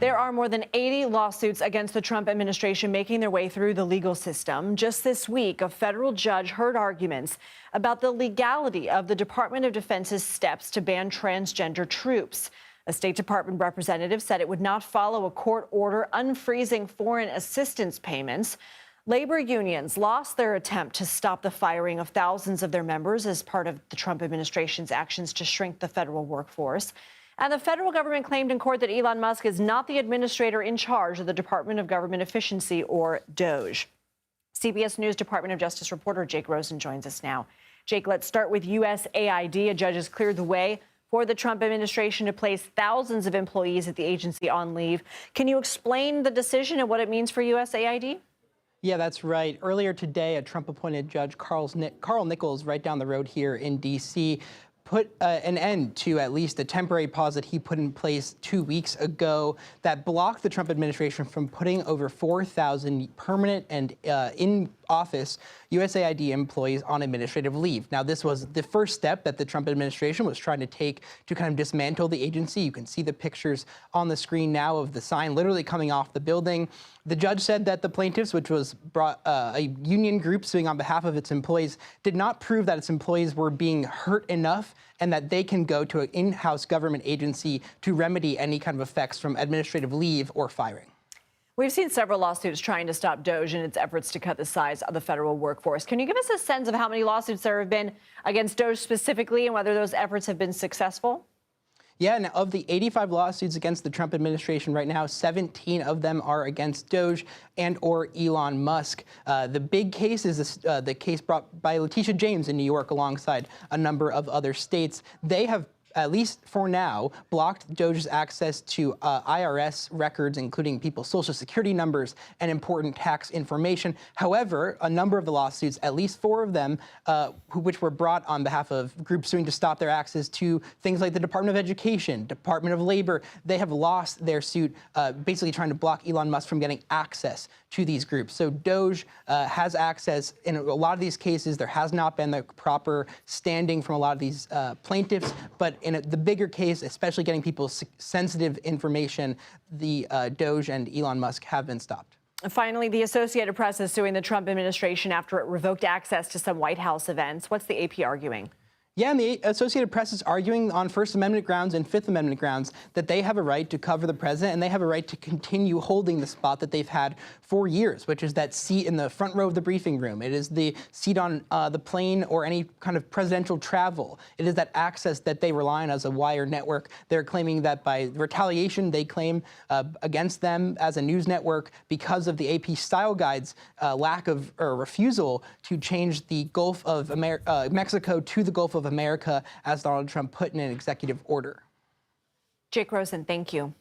There are more than 80 lawsuits against the Trump administration making their way through the legal system. Just this week, a federal judge heard arguments about the legality of the Department of Defense's steps to ban transgender troops. A State Department representative said it would not follow a court order unfreezing foreign assistance payments. Labor unions lost their attempt to stop the firing of thousands of their members as part of the Trump administration's actions to shrink the federal workforce. And the federal government claimed in court that Elon Musk is not the administrator in charge of the Department of Government Efficiency, or DOGE. CBS News Department of Justice reporter Jake Rosen joins us now. Jake, let's start with USAID. A judge has cleared the way for the Trump administration to place thousands of employees at the agency on leave. Can you explain the decision and what it means for USAID? Yeah, that's right. Earlier today, a Trump-appointed judge, Carl Nichols, right down the road here in D.C., put an end to at least a temporary pause that he put in place 2 weeks ago that blocked the Trump administration from putting over 4,000 permanent and in-office USAID employees on administrative leave. Now, this was the first step that the Trump administration was trying to take to kind of dismantle the agency. You can see the pictures on the screen now of the sign literally coming off the building. The judge said that the plaintiffs, which was a union group suing on behalf of its employees, did not prove that its employees were being hurt enough and that they can go to an in-house government agency to remedy any kind of effects from administrative leave or firing. We've seen several lawsuits trying to stop DOGE in its efforts to cut the size of the federal workforce. Can you give us a sense of how many lawsuits there have been against DOGE specifically and whether those efforts have been successful? Yeah, and of the 85 lawsuits against the Trump administration right now, 17 of them are against DOGE and or Elon Musk. The big case is the case brought by Letitia James in New York alongside a number of other states. They have, at least for now, blocked DOGE's access to IRS records, including people's social security numbers and important tax information. However, a number of the lawsuits, at least 4 of them, which were brought on behalf of groups suing to stop their access to things like the Department of Education, Department of Labor, they have lost their suit, basically trying to block Elon Musk from getting access to these groups. So DOGE has access. In a lot of these cases, there has not been the proper standing from a lot of these plaintiffs, but in the bigger case, especially getting people sensitive information, the DOGE and Elon Musk have been stopped. Finally, the Associated Press is suing the Trump administration after it revoked access to some White House events. What's the AP arguing? Yeah, and the Associated Press is arguing on First Amendment grounds and Fifth Amendment grounds that they have a right to cover the president and they have a right to continue holding the spot that they've had for years, which is that seat in the front row of the briefing room. It is the seat on the plane or any kind of presidential travel. It is that access that they rely on as a wire network. They're claiming that by retaliation, they claim against them as a news network because of the AP Style Guide's lack of or refusal to change the Gulf of Mexico to the Gulf of America, as Donald Trump put in an executive order. Jake Rosen, thank you.